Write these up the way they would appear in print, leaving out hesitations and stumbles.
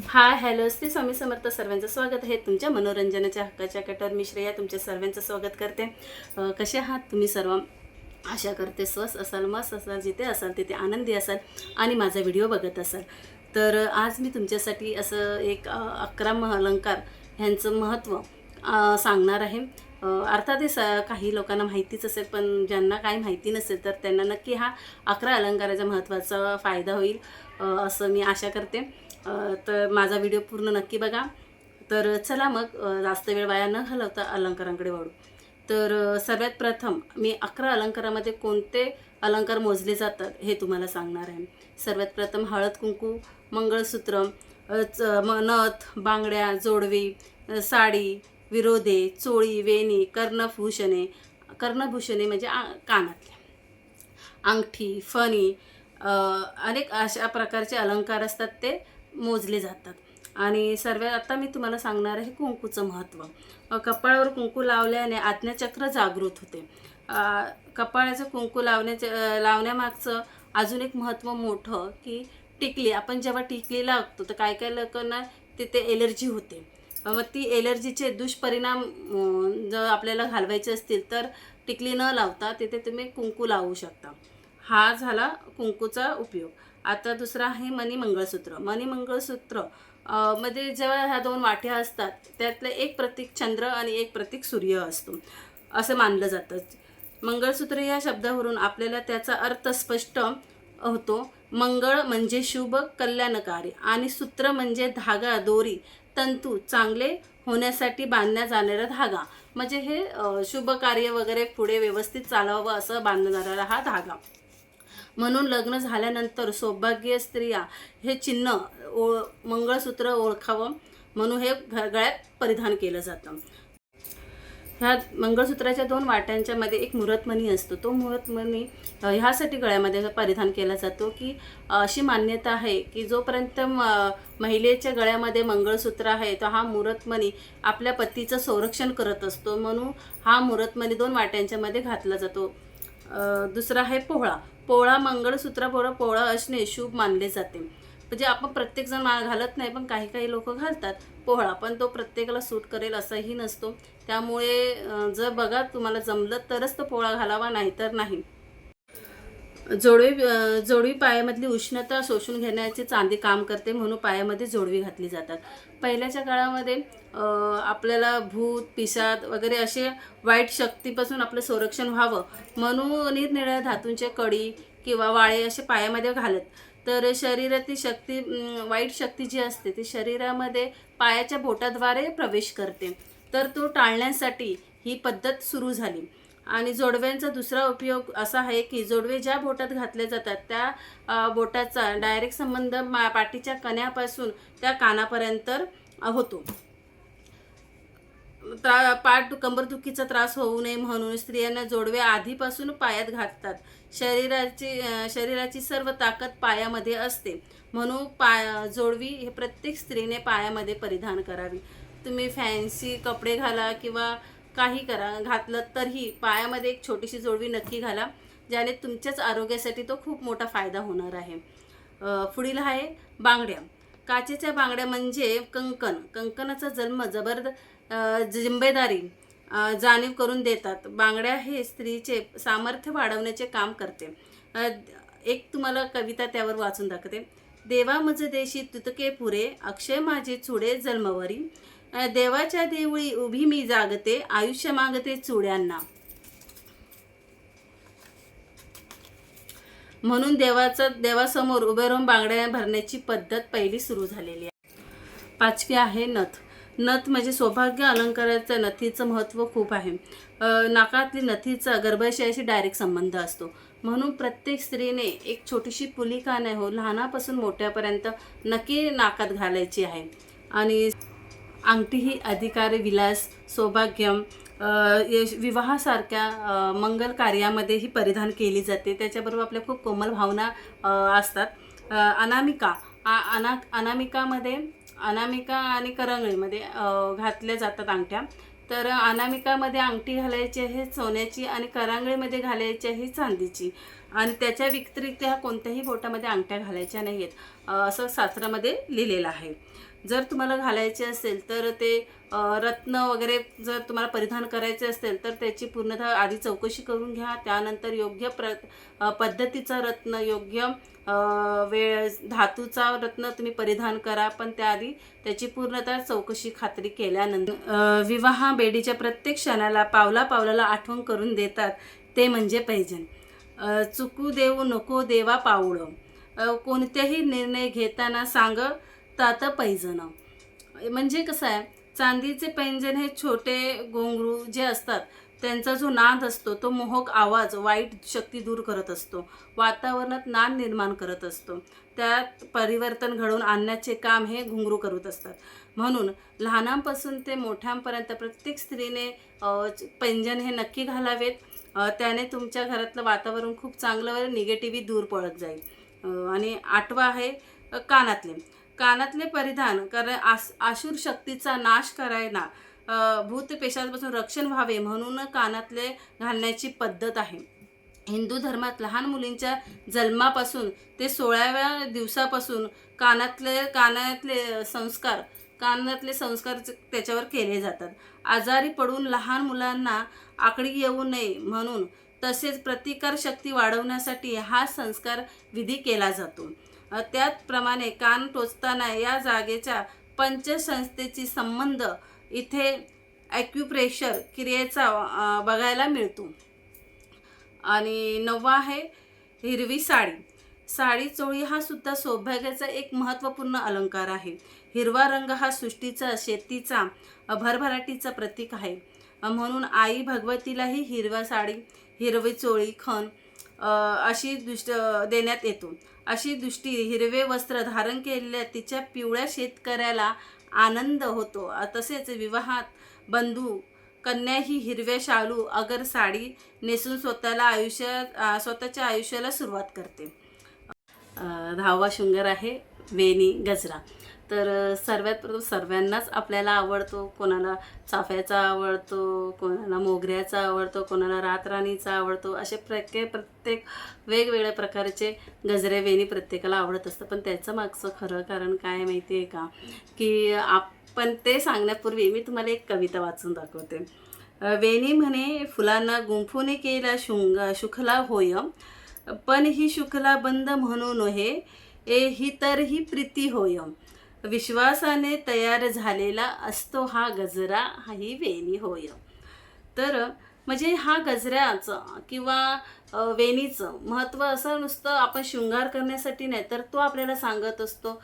Hi hello Shri Swami समर्थ सर्वांचं स्वागत आहे तुमच्या मनोरंजनाच्या हक्काच्या कटावर. मी श्रेया तुमच्या सर्वांचं स्वागत करते. कसे आहात तुम्ही सर्व? आशा करते स्वस्त असाल, मस्त असाल, जिथे असाल तिथे आनंदी असाल आणि माझा व्हिडिओ बघत असाल. तर आज मी तुमच्यासाठी असं एक 11 अलंकार ह्यांचं महत्त्व सांगणार आहे. अर्थात हे काही लोकांना माहितीच असेल, पण ज्यांना काही माहिती नसेल तर त्यांना नक्की हा 11 अलंकाराचा महत्त्वाचा फायदा होईल असं मी आशा करते. तर माझा व्हिडिओ पूर्ण नक्की बघा. तर चला मग जास्त वेळ वाया न घालवता अलंकारांकडे वळू. तर सर्वात प्रथम मी 11 अलंकारामध्ये कोणते अलंकार मोजले जातात हे तुम्हाला सांगणार आहे. सर्वात प्रथम हळद कुंकू, मंगळसूत्र, नथ, बांगड्या, जोडवी, साडी, विरोधे, चोळी, वेणी, कर्णभूषणे. कर्णभूषणे म्हणजे कानातले, अंगठी, फणी, अनेक अशा प्रकारचे अलंकार असतात ते मोजले जातात. आणि सर्वात आता मी तुम्हाला सांगणार आहे कुंकूचं महत्त्व. कपाळावर कुंकू लावल्याने आज्ञाचक्र जागृत होते. कपाळाचं कुंकू लावण्यामागचं अजून एक महत्त्व मोठं की टिकली, आपण जेव्हा टिकली लावतो तर काय काय लोकांना तिथे एलर्जी होते. मग ती एलर्जीचे दुष्परिणाम जर आपल्याला घालवायचे असतील तर टिकली न लावता तिथे तुम्ही कुंकू लावू शकता. हा झाला कुंकूचा उपयोग. आता दुसरा आहे मणिमंगळसूत्र. मणिमंगळसूत्र मध्ये जेव्हा ह्या दोन वाट्या असतात त्यातलं एक प्रतीक चंद्र आणि एक प्रतीक सूर्य असतो असं मानलं जातं. मंगळसूत्र या शब्दावरून आपल्याला त्याचा अर्थ स्पष्ट होतो. मंगळ म्हणजे शुभ, कल्याणकारी आणि सूत्र म्हणजे धागा, दोरी, तंतू चांगले होण्यासाठी बांधण्यात जाणारा धागा. म्हणजे हे शुभ कार्य वगैरे पुढे व्यवस्थित चालावं असं बांधला जाणारा हा धागा. म्हणून लग्न झाल्यानंतर सौभाग्य स्त्रिया हे चिन्ह मंगळसूत्र ओळखावं म्हणून हे गळ्यात परिधान केलं जातं. ह्या मंगळसूत्राच्या दोन वाट्यांच्या मध्ये एक मुहूर्तमणी असतो. तो मुहूर्तमणी ह्यासाठी गळ्यामध्ये परिधान केला जातो की अशी मान्यता आहे की जोपर्यंत महिलेच्या गळ्यामध्ये मंगळसूत्र आहे तर हा मुहूर्तमणी आपल्या पतीचं संरक्षण करत असतो, म्हणून हा मुहूर्तमणी दोन वाट्यांच्या मध्ये घातला जातो. दुसरा आहे पोहळा. पोहळा मंगळसूत्राबरोबर पोहळा असणे शुभ मानले जाते. म्हणजे आपण प्रत्येकजण घालत नाही, पण काही काही लोक घालतात पोहळा, पण तो प्रत्येकाला सूट करेल असाही नसतो. त्यामुळे जर बघा तुम्हाला जमलं तरच तो पोहळा घालावा, नाही तर नाही. जोडवी पायामधली उष्णता शोषून घेण्याचे चांदी काम करते, म्हणून पायामध्ये जोडवी घातली जातात. पहिल्याच्या काळामध्ये आपल्याला भूत पिशाच वगैरे असे वाईट शक्तीपासून आपलं संरक्षण व्हावं म्हणून निरनिराळ्या धातूंचे कडी किंवा वाळे असे पायामध्ये घालत. तर शरीरातील शक्ती, वाईट शक्ती जी असते ती शरीरामध्ये पायाच्या बोटाद्वारे प्रवेश करते. तर तो टाळण्यासाठी ही पद्धत सुरू झाली. आणि जोडव्यांचा दुसरा उपयोग असा आहे की जोडवे ज्या बोटात घातले जातात त्या बोटाचा डायरेक्ट संबंध पाठीच्या कण्यापासून त्या कानापर्यंत होतो. पाठ कंबरदुखीचा त्रास होऊ नये म्हणून स्त्रियांना जोडवे आधीपासून पायात घालतात. शरीराची सर्व ताकद पायामध्ये असते, म्हणून जोडवी हे प्रत्येक स्त्रीने पायामध्ये परिधान करावी. तुम्ही फॅन्सी कपडे घाला किंवा काही करा, घातलं तरीही पायामध्ये एक छोटीशी जोडवी नक्की घाला, ज्याने तुमच्याच आरोग्यासाठी तो खूप मोठा फायदा होणार आहे. पुढील आहे बांगड्या. काचेच्या बांगड्या म्हणजे कंकण. कंकणाचा जन्म जिम्मेदारी जाणीव करून देतात. बांगड्या हे स्त्रीचे सामर्थ्य वाढवण्याचे काम करते. एक तुम्हाला कविता त्यावर वाचून दाखवते. देवा मज देशी तुतके पुरे, अक्षय माझे चुडे जन्मवरी. देवाच्या देवळी उभी मी जागते, आयुष्य मागते चुड्यांना. म्हणून देवासमोर उभे राहून बांगड्या भरण्याची पद्धत पहिली सुरू झालेली आहे. पाचवी आहे नथ. नथ म्हणजे सौभाग्य अलंकाराचं नथीचं महत्त्व खूप आहे. नाकातली नथीचा गर्भाशयाशी डायरेक्ट संबंध असतो, म्हणून प्रत्येक स्त्रीने एक छोटीशी पुलिका नाही हो, लहानापासून मोठ्यापर्यंत नक्की नाकात घालायची आहे. आणि अंगठी ही अधिकार, विलास, सौभाग्य, विवाहासारख्या मंगल कार्यामध्ये ही परिधान केली जाते. त्याच्याबरोबर आपल्या खूप कोमल भावना असतात. अनामिका. अनामिका आणि करंगळीमध्ये घातल्या जातात अंगठ्या. तर अनामिकामध्ये अंगठी घालायची आहे सोन्याची आणि करांगळीमध्ये घालायची आहे चांदीची आणि त्याच्या व्यतिरिक्त ह्या कोणत्याही बोटामध्ये अंगठ्या घालायच्या नाही आहेत असं शास्त्रामध्ये लिहिलेलं आहे. जर तुम्हाला घालायचे असेल तर ते रत्न वगैरे जर तुम्हाला परिधान करायचे असेल तर त्याची पूर्णतः आधी चौकशी करून घ्या. त्यानंतर योग्य पद्धतीचा रत्न, योग्य वेळ धातूचा रत्न तुम्ही परिधान करा. पण त्याआधी त्याची पूर्णतः चौकशी खात्री केल्यानंतर विवाह बेडीच्या प्रत्येक क्षणाला पावला पावलाला आठवण करून देतात ते म्हणजे पैंजण. चुकू देऊ नको देवा पाऊलं, कोणतेही निर्णय घेताना सांगतात पैंजण. म्हणजे कसं आहे, चांदीचे पैंजण हे छोटे घुंगरू जे असतात त्यांचा जो नाद असतो तो मोहक आवाज वाईट शक्ती दूर करत असतो, वातावरणात नाद निर्माण करत असतो, त्यात परिवर्तन घडवून आणण्याचे काम हे घुंगरू करत असतात. म्हणून लहानांपासून ते मोठ्यांपर्यंत प्रत्येक स्त्रीने पैंजण हे नक्की घालावेत. त्याने तुमच्या घरातलं वातावरण खूप चांगलं व निगेटिव्ही दूर पळत जाईल. आणि 8वा आहे कानातले परिधान कारण आशुर शक्तीचा नाश करायला भूत पेशांपासून रक्षण व्हावे म्हणून कानातले घालण्याची पद्धत आहे. हिंदू धर्मात लहान मुलींच्या जन्मापासून ते 16व्या दिवसापासून कानातले संस्कार त्याच्यावर केले जातात. आजारी पडून लहान मुलांना आकडी येऊ नये म्हणून तसेच प्रतिकार शक्ती वाढवण्यासाठी हा संस्कार विधी केला जातो. त्याचप्रमाणे कान टोचताना या जागेच्या पंचसंस्थेची संबंध इथे ॲक्युप्रेशर क्रियेचा बघायला मिळतो. आणि 9वा आहे हिरवी साडी चोळी हा सुद्धा सौभाग्याचा एक महत्त्वपूर्ण अलंकार आहे. हिरवा रंग हा सृष्टीचा, शेतीचा, भरभराटीचा प्रतीक आहे. म्हणून आई भगवतीलाही हिरवा साडी, हिरवी चोळी, खण अशी देण्यात येतो. अशी दृष्टी हिरवे वस्त्र धारण केलेल्या तिच्या पिवळ्या शेतकऱ्याला आनंद होतो. तसेच विवाहात बंधू कन्या ही हिरव्या शालू अगर साडी नेसून स्वतःच्या आयुष्याला सुरुवात करते. 10वा शृंगार आहे वेणी गजरा. तर सर्वात प्रथम सर्वांनाच आपल्याला आवडतो. कोणाला चाफ्याचा आवडतो, कोणाला मोगऱ्याचा आवडतो, कोणाला रातराणीचा आवडतो. असे प्रत्येक वेगवेगळ्या प्रकारचे गजरे वेणी प्रत्येकाला आवडत असतं. पण त्याचं मागचं खरं कारण काय माहिती आहे का, की आपण ते सांगण्यापूर्वी मी तुम्हाला एक कविता वाचून दाखवते. वेणी म्हणे फुलांना गुंफून केला शुखला होय, पण ही शुखला बंद म्हणू नये, ही तर ही प्रीती होय. विश्वासाने तयार झालेला असतो हा गजरा, ही वेणी होय. तर म्हणजे हा गजऱ्याचं किंवा वेणीचं महत्त्व असं नुसतं आपण शृंगार करण्यासाठी नाही, तर तो आपल्याला सांगत असतो.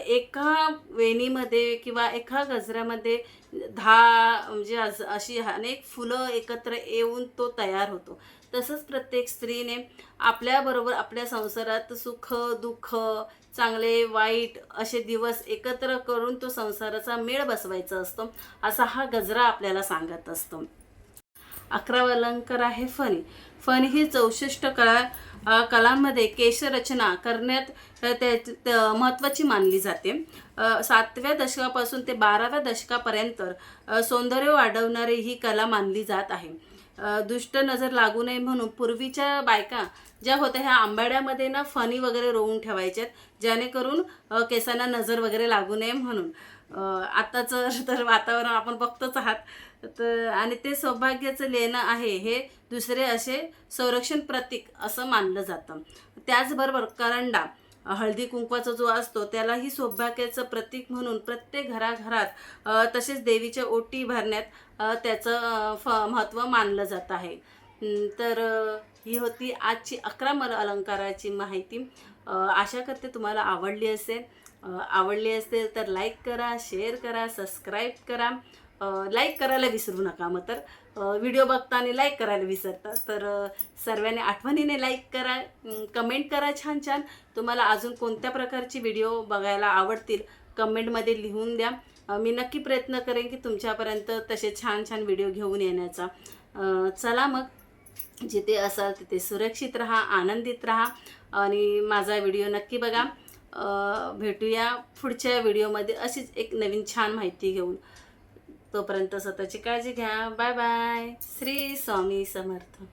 एका वेणीमध्ये किंवा एका गजऱ्यामध्ये 10 म्हणजे अशी अनेक फुलं एकत्र येऊन तो तयार होतो. तसंच प्रत्येक स्त्रीने आपल्याबरोबर आपल्या संसारात सुख दुःख, चांगले वाईट असे दिवस एकत्र करून तो संसाराचा मेळ बसवायचा असतो, असा हा गजरा आपल्याला सांगत असतो. 11वा अलंकार आहे फणी ही 64 कलांमध्ये केशरचना करण्यात महत्त्वाची मानली जाते. 7व्या दशकापासून ते 12व्या दशकापर्यंत सौंदर्य वाढवणारी ही कला मानली जात आहे. दुष्ट नजर लागू नये म्हणून पूर्वीच्या बायका ज्या होत्या ह्या आंबाड्यामध्ये ना फणी वगैरे रोवून ठेवायच्यात, जेणेकरून केसांना नजर वगैरे लागू नये म्हणून. आत्ताचं तर वातावरण आपण बघतोच आहात. तर आणि ते सौभाग्याचं लेणं आहे, हे दुसरे असे संरक्षण प्रतीक असं मानलं जातं. त्याचबरोबर करंडा हळदी कुंकवाचा जो असतो त्यालाही सौभाग्याचं प्रतीक म्हणून प्रत्येक घराघरात तसेच देवीच्या ओटी भरण्यात त्याचं महत्त्व मानलं जात आहे. तर ही होती आजची 11 अलंकाराची माहिती. आशा करते तुम्हाला आवडली असेल तर लाईक करा, शेअर करा, सबस्क्राईब करा. लाईक करायला विसरू नका. मग तर व्हिडिओ बघताना लाईक करायला विसरता, तर सर्वांनी आठवणीने लाईक करा, कमेंट करा छान छान. तुम्हाला अजून कोणत्या प्रकारची व्हिडिओ बघायला आवडतील कमेंटमध्ये लिहून द्या. मी नक्की प्रयत्न करेन की तुमच्यापर्यंत तसे छान छान व्हिडिओ घेऊन येण्याचा. चला मग जिथे असाल तिथे सुरक्षित राहा, आनंदित राहा आणि माझा व्हिडिओ नक्की बघा. भेटूया पुढच्या व्हिडिओमध्ये अशीच एक नवीन छान माहिती घेऊन. तोपर्यंत स्वतःची काळजी घ्या. Bye bye. श्री स्वामी समर्थ.